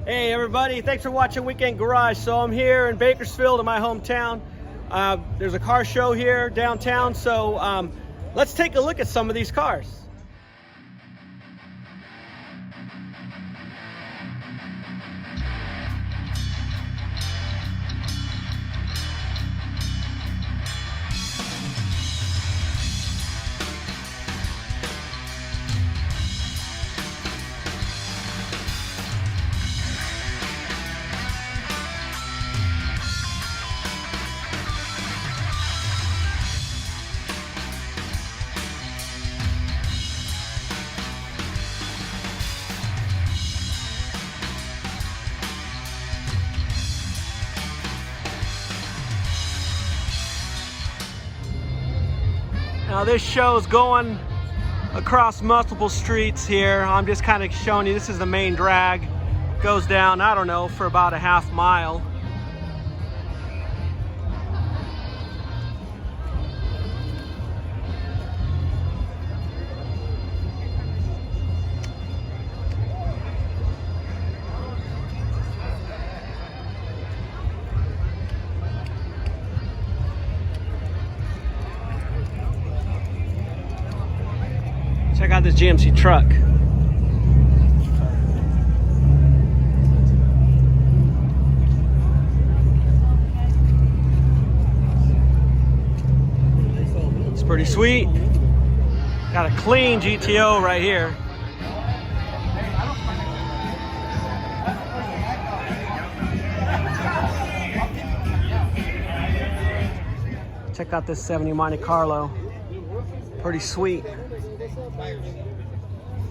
Hey everybody, thanks for watching Weekend Garage. So I'm here in Bakersfield in my hometown. There's a car show here downtown, so let's take a look at some of these cars. Now this show's going across multiple streets here. I'm just kind of showing you, this is the main drag. Goes down, I don't know, for about a half mile. Check out this GMC truck. It's pretty sweet. Got a clean GTO right here. Check out this 70 Monte Carlo. Pretty sweet.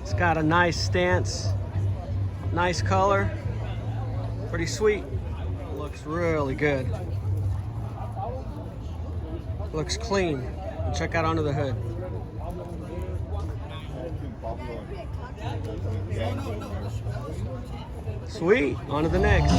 It's got a nice stance, nice color, pretty sweet. Looks really good. Looks clean. And check out under the hood. Sweet, on to the next.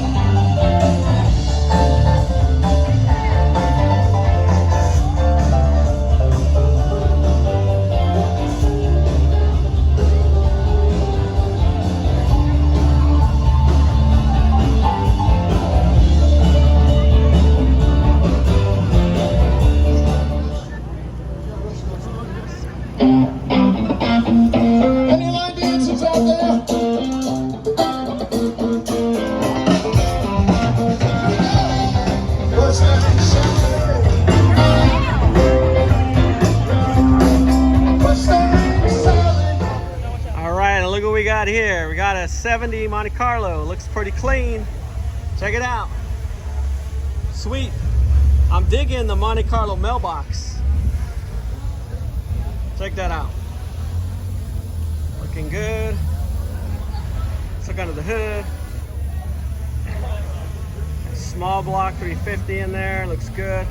Any line dancers out there? All right, and look what we got here. We got a 70 Monte Carlo. Looks pretty clean. Check it out. Sweet. I'm digging the Monte Carlo mailbox. Check that out. Looking good. Let's look under the hood. Small block 350 in there. Looks good.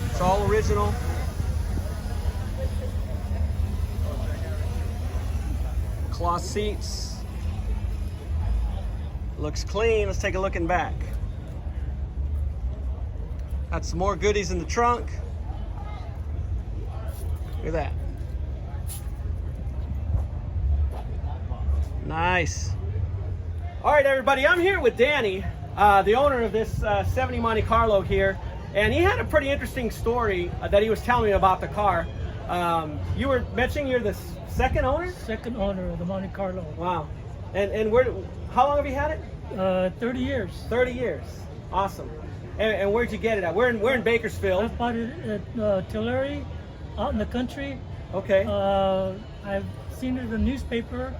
It's all original. Cloth seats. Looks clean. Let's take a look in back. Got some more goodies in the trunk. Look at that. Nice. All right, everybody, I'm here with Danny, the owner of this 70 Monte Carlo here, and he had a pretty interesting story that he was telling me about the car. You were mentioning you're the second owner? Second owner of the Monte Carlo. Wow. And how long have you had it? 30 years. 30 years. Awesome. And where'd you get it at? We're in Bakersfield. I bought it at Tulare, out in the country. Okay. I've seen it in the newspaper,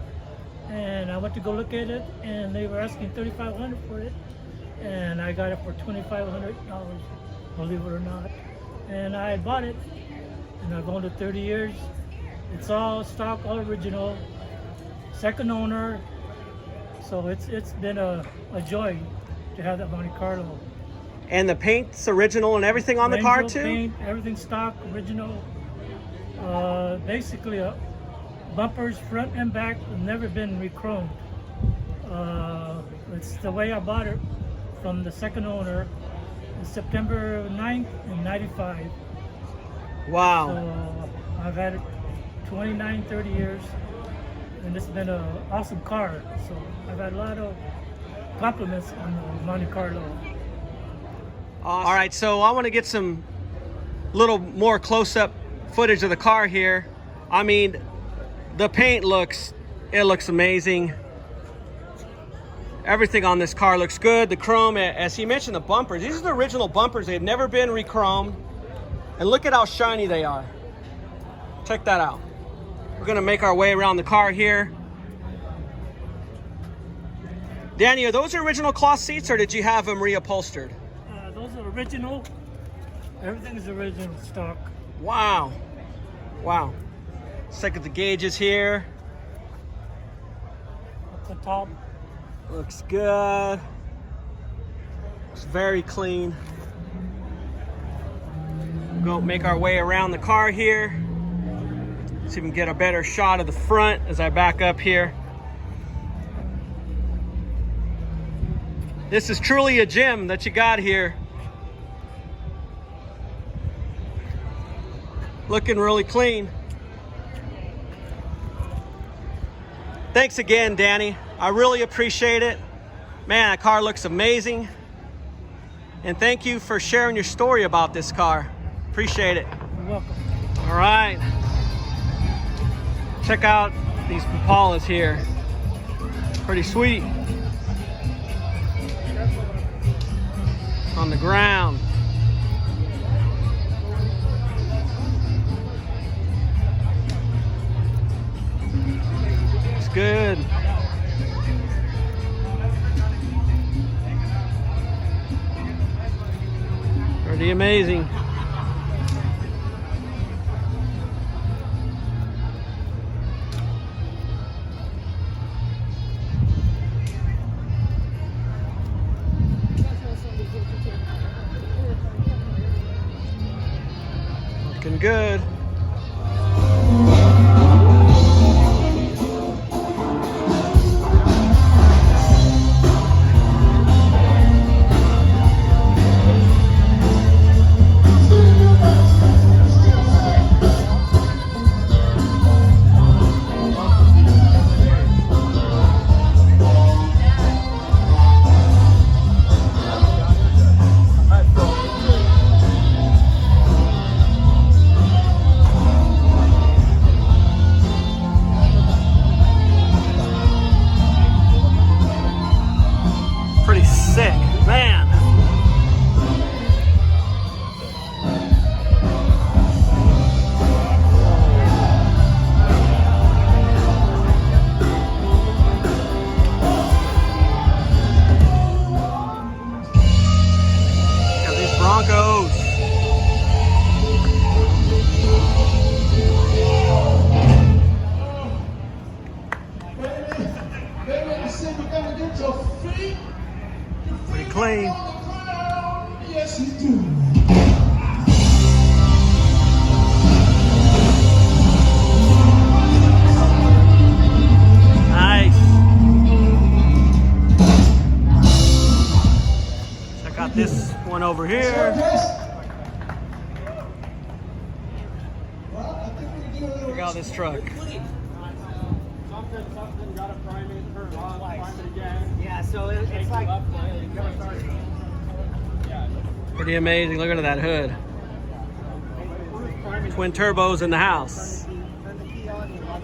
and I went to go look at it, and they were asking $3,500 for it, and I got it for $2,500, believe it or not. And I bought it, and I've owned it 30 years. It's all stock, all original, second owner. So it's been a joy to have that Monte Carlo. And the paint's original and everything on the car too? Paint, everything stock, original. Basically, bumpers front and back have never been re-chromed. It's the way I bought it from the second owner, September 9th in '95. Wow. So I've had it 29, 30 years. and it's been an awesome car. So I've had a lot of compliments on the Monte Carlo. Awesome. All right, so I want to get some little more close-up footage of the car here. I mean, the paint looks amazing. Everything on this car looks good. The chrome, as he mentioned, the bumpers. These are the original bumpers. They've never been re-chromed. And look at how shiny they are. Check that out. We're gonna make our way around the car here. Danny, are those original cloth seats or did you have them reupholstered? Those are original. Everything is original stock. Wow. Wow. Let's check at the gauges here. At the top. Looks good. Looks very clean. Go make our way around the car here. See if we can get a better shot of the front as I back up here. This is truly a gem that you got here. Looking really clean. Thanks again, Danny. I really appreciate it. Man, that car looks amazing. And thank you for sharing your story about this car. Appreciate it. You're welcome. All right. Check out these Impalas here. Pretty sweet. On the ground. It's good. Pretty amazing. Looking good. Pretty sick, man. Got these Broncos. Baby, you said you gotta get your feet. Pretty clean. Yes, you do. Nice. Check out this one over here. Check out this truck. Something got to prime it, turn it on, prime it again. Yeah, so it's like Pretty amazing. Look at that hood. Twin turbos in the house. turn the key on, you watch